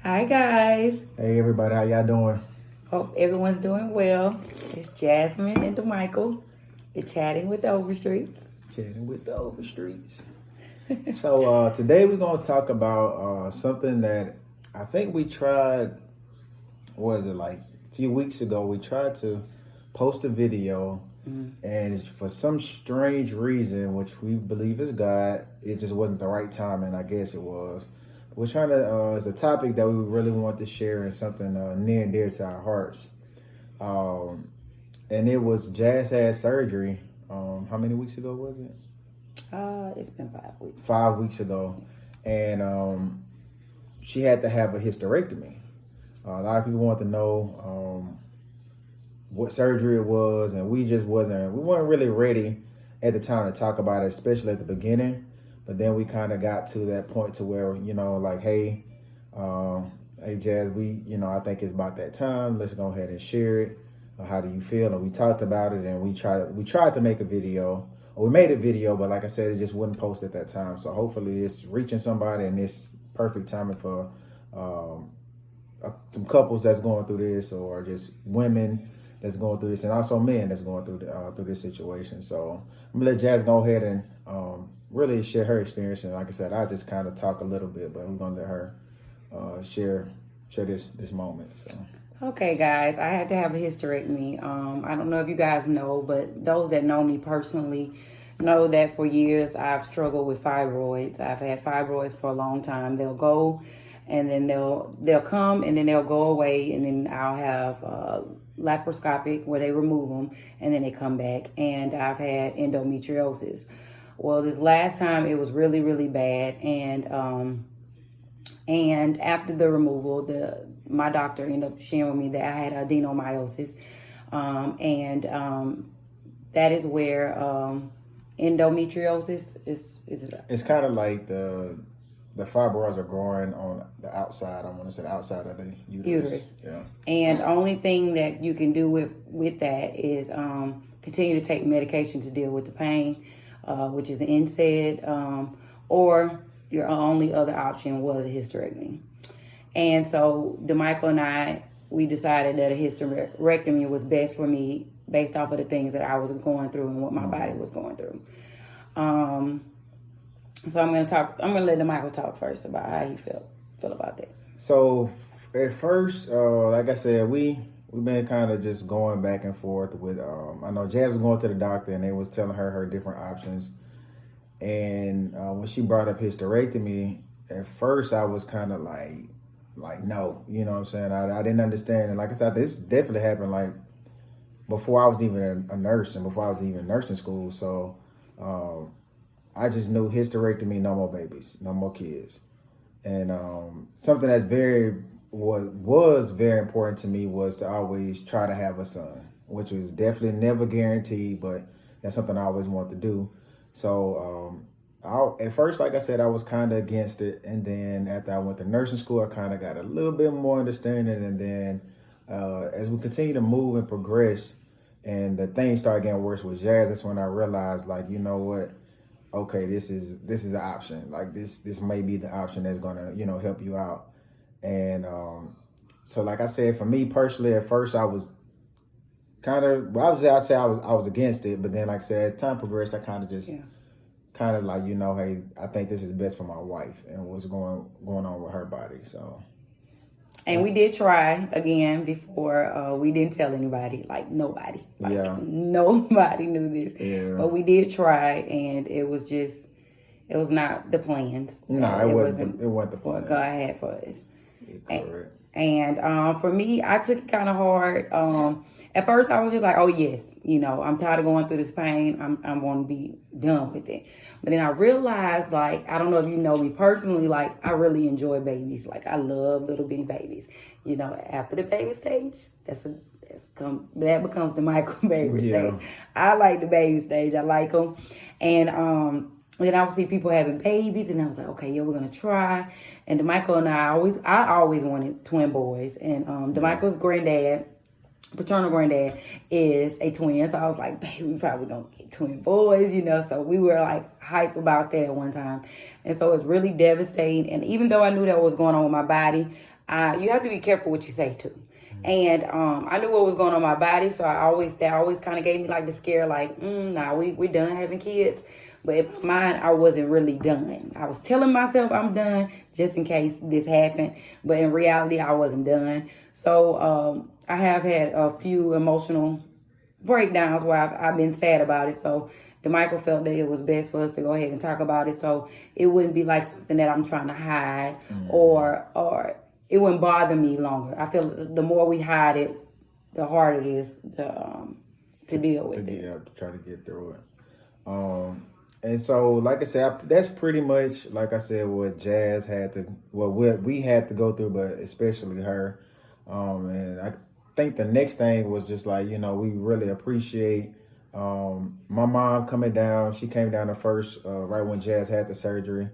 Hi guys. Hey everybody, how y'all doing? Hope everyone's doing well. It's Jasmine and DeMichael. We're chatting with the Overstreets. Chatting with the Overstreets. So today we're gonna talk about something that I think we tried. What was it like a few weeks ago? We tried to post a video, and for some strange reason, which we believe is God, it just wasn't the right time, and I guess it was. We're trying to. It's a topic that we really want to share and something near and dear to our hearts. Um, and it was Jazz had surgery. How many weeks ago was it? It's been 5 weeks. 5 weeks ago, and she had to have a hysterectomy. A lot of people want to know what surgery it was, and we weren't really ready at the time to talk about it, especially at the beginning. But then we kind of got to that point to where like, hey, hey Jazz, I think it's about that time. Let's go ahead and share it. How do you feel? And we talked about it, and we tried to make a video. Or we made a video, but like I said, it just wouldn't post at that time. So hopefully, it's reaching somebody, and it's perfect timing for some couples that's going through this, or just women that's going through this, and also men that's going through this situation. So I'm gonna let Jazz go ahead and really share her experience. And like I said, I just kind of talk a little bit, but we're gonna let her share this moment. So. Okay, guys, I had to have a hysterectomy. I don't know if you guys know, but those that know me personally know that for years I've struggled with fibroids. I've had fibroids for a long time. They'll go, and then they'll come, and then they'll go away, and then I'll have laparoscopic where they remove them, and then they come back. And I've had endometriosis. Well, this last time it was really, really bad, and after the removal, my doctor ended up sharing with me that I had adenomyosis, and that is where endometriosis is. It's kind of like the fibroids are growing on the outside. I want to say the outside of the uterus. Yeah. And the only thing that you can do with that is continue to take medication to deal with the pain, which is NSAID, or your only other option was a hysterectomy. And so DeMichael and we decided that a hysterectomy was best for me based off of the things that I was going through and what my body was going through. So I'm gonna let DeMichael talk first about how he feel about that. So at first, like I said, we've been kind of just going back and forth with. I know Jazz was going to the doctor, and they was telling her different options. And when she brought up hysterectomy, at first I was kind of like no, you know what I'm saying? I didn't understand. And like I said, this definitely happened like before I was even a nurse and before I was even in nursing school. So I just knew hysterectomy, no more babies, no more kids. And something that's was very important to me was to always try to have a son, which was definitely never guaranteed, but that's something I always wanted to do. So at first, like I said, I was kind of against it. And then after I went to nursing school, I kind of got a little bit more understanding. And then as we continue to move and progress and the things started getting worse with Jazz, that's when I realized, like, you know what? Okay, this is an option. Like this may be the option that's gonna, help you out. And so like I said, for me personally, at first I was kind of, I'd say I was against it, but then like I said, as time progressed, I kind of just kind of like, hey, I think this is best for my wife and what's going on with her body. So. And we did try again before. We didn't tell anybody, like nobody. Nobody knew this. Yeah. But we did try, and it was not the plans. No, it wasn't the plan. What God had for us. Yeah, correct. And for me, I took it kind of hard. At first, I was just like, oh, yes, I'm tired of going through this pain. I'm going to be done with it. But then I realized, like, I don't know if you know me personally, like, I really enjoy babies. Like, I love little bitty babies. After the baby stage, that becomes the Michael baby stage. I like the baby stage. I like them. And then I would see people having babies, and I was like, okay, yeah, we're going to try. And DeMichael and I always wanted twin boys. And DeMichael's granddad, paternal granddad, is a twin. So I was like, babe, we probably gonna get twin boys, So we were like hype about that at one time. And so it's really devastating. And even though I knew that was going on with my body, you have to be careful what you say too. And I knew what was going on in my body, so that always kind of gave me like the scare, like, nah, we done having kids. But in my mind, I wasn't really done. I was telling myself I'm done just in case this happened, but in reality, I wasn't done. So I have had a few emotional breakdowns where I've been sad about it. So DeMichael felt that it was best for us to go ahead and talk about it, so it wouldn't be like something that I'm trying to hide, or it wouldn't bother me longer. I feel the more we hide it, the harder it is to deal with it. Yeah, to try to get through it. And so, like I said, that's pretty much, like I said, what Jazz had to, what we had to go through, but especially her. And I think the next thing was just like, we really appreciate my mom coming down. She came down the first, right when Jazz had the surgery.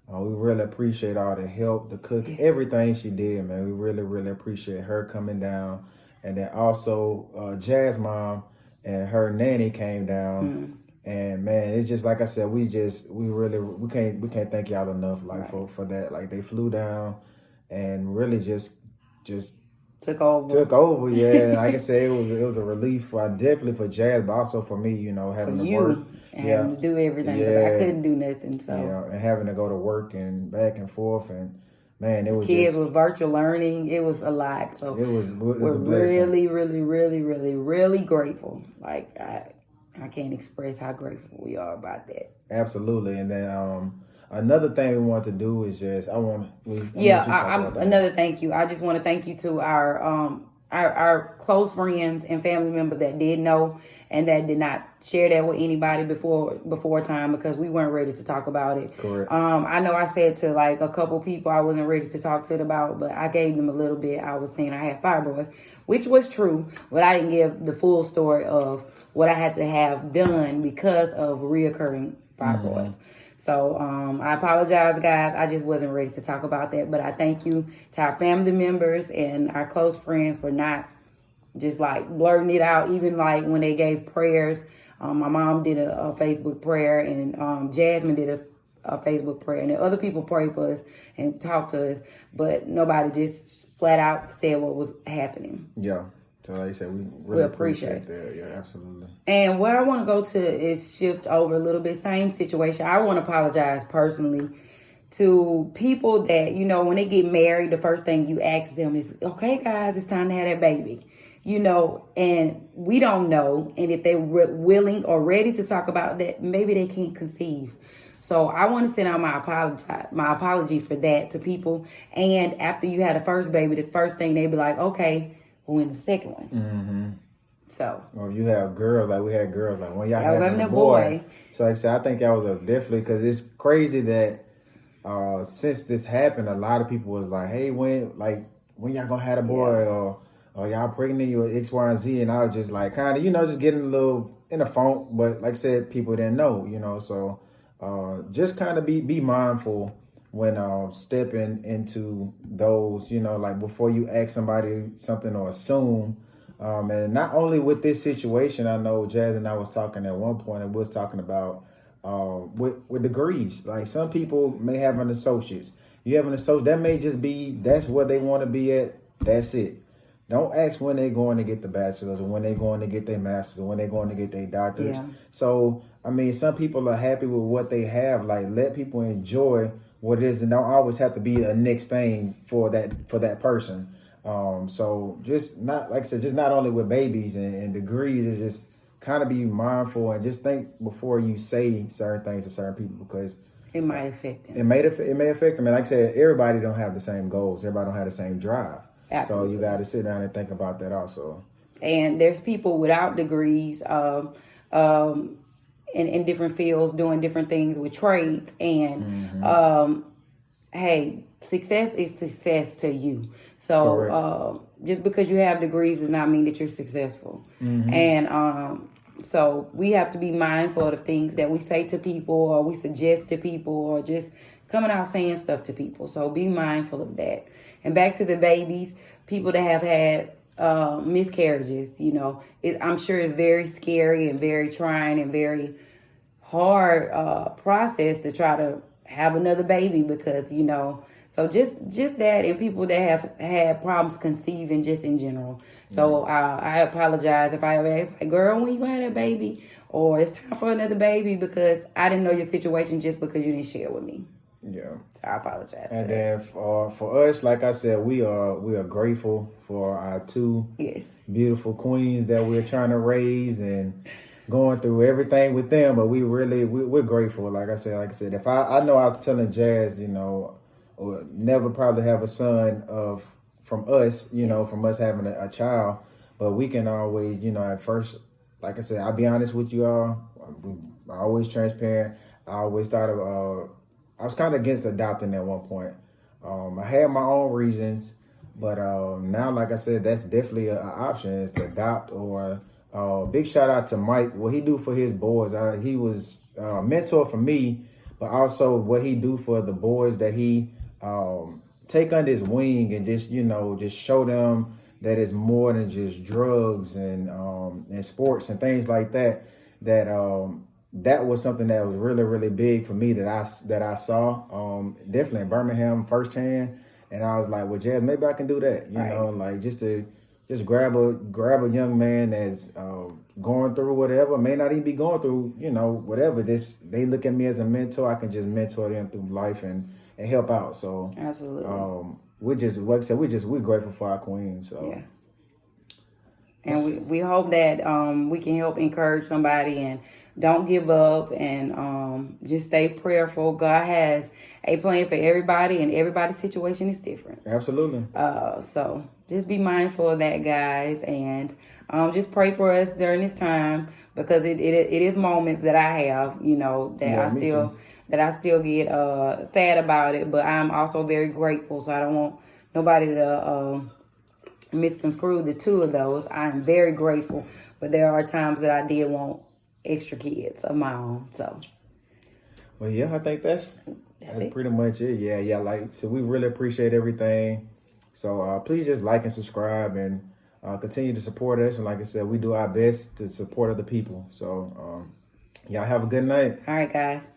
We really appreciate all the help, the cook, everything she did, man. We really, really appreciate her coming down. And then also Jazz mom and her nanny came down. And man, it's just like I said, we can't thank y'all enough, like for that. Like they flew down and really just took over. Yeah. Like I said, it was a relief definitely for Jazz, but also for me, having to work and having to do everything because I couldn't do nothing. So and having to go to work and back and forth, and man, it was kids with virtual learning. It was a lot. So we're really, really, really, really, really grateful. Like I can't express how grateful we are about that. Absolutely. And then another thing we want to do is just another thank you. I just want to thank you to our close friends and family members that did know and that did not share that with anybody before time because we weren't ready to talk about it. Correct. I know I said to like a couple people I wasn't ready to talk to it about, but I gave them a little bit. I was saying I had fibroids, which was true, but I didn't give the full story of what I had to have done because of reoccurring fibroids. So I apologize, guys. I just wasn't ready to talk about that. But I thank you to our family members and our close friends for not just like blurting it out. Even like when they gave prayers, my mom did a Facebook prayer and Jasmine did a Facebook prayer. And the other people prayed for us and talked to us. But nobody just flat out said what was happening. Yeah. So like you said, we really appreciate that. Yeah, absolutely. And where I want to go to is shift over a little bit. Same situation. I want to apologize personally to people that, when they get married, the first thing you ask them is, okay, guys, it's time to have that baby. And we don't know. And if they're willing or ready to talk about that, maybe they can't conceive. So I want to send out my apology for that to people. And after you had the first baby, the first thing they be like, okay, when the second one. Mm-hmm. So. Well, you have girls, like we had girls, like when y'all having a boy. So like I said, I think that was definitely, because it's crazy that since this happened, a lot of people was like, hey, when y'all gonna have a boy, or y'all pregnant, you X, Y, and Z, and I was just like kind of, just getting a little in a funk, but like I said, people didn't know, so just kind of be mindful when stepping into those, like before you ask somebody something or assume. And not only with this situation, I know Jazz and I was talking at one point, and we was talking about with degrees. Like some people may have an associate's. You have an associate, that may just be, that's where they want to be at. That's it. Don't ask when they're going to get the bachelor's or when they're going to get their master's or when they're going to get their doctor's. Yeah. So, I mean, some people are happy with what they have. Like, let people enjoy what it is, and don't always have to be the next thing for that person. So just not, like I said, just not only with babies and degrees, it's just kind of be mindful and just think before you say certain things to certain people, because it might affect them. It may affect them. And like I said, everybody don't have the same goals. Everybody don't have the same drive. Absolutely. So you got to sit down and think about that also. And there's people without degrees, in different fields doing different things with trades, and hey, success is success to you. So just because you have degrees does not mean that you're successful. And so we have to be mindful of the things that we say to people or we suggest to people or just coming out saying stuff to people. So be mindful of that. And back to the babies, people that have had miscarriages, I'm sure it's very scary and very trying and very hard process to try to have another baby, because So just that, and people that have had problems conceiving just in general. So I apologize if I ever ask, like, girl, when you gonna have that baby, or it's time for another baby, because I didn't know your situation just because you didn't share with me. Yeah. So I apologize. And then for us, like I said, we are grateful for our two beautiful queens that we're trying to raise and going through everything with them. But we're grateful. Like I said, if I know I was telling Jazz, or never probably have a son from us, from us having a child, but we can always, at first, like I said, I'll be honest with you all. I'm always transparent. I always thought of. I was kind of against adopting at one point. I had my own reasons, but now, like I said, that's definitely an option, is to adopt. Or big shout out to Mike, what he do for his boys. He was a mentor for me, but also what he do for the boys that he take under his wing, and just show them that it's more than just drugs and sports and things like that. That was something that was really, really big for me that I saw definitely in Birmingham firsthand, and I was like, well, Jazz, maybe I can do that, like just grab a young man that's going through whatever, may not even be going through whatever. They look at me as a mentor. I can just mentor them through life and help out. So absolutely, we're just, like I said, we're grateful for our queen. So yeah. And we hope that we can help encourage somebody, and don't give up, and just stay prayerful. God has a plan for everybody, and everybody's situation is different. Absolutely. So just be mindful of that, guys, and just pray for us during this time, because it is moments that I have, that I still get sad about it, but I'm also very grateful. So I don't want nobody to misconstrue the two of those. I'm very grateful, but there are times that I did want extra kids of my own. So, well, yeah, I think that's pretty much it. Yeah. So we really appreciate everything. So please just like and subscribe, and continue to support us. And like I said, we do our best to support other people. So y'all have a good night. All right, guys.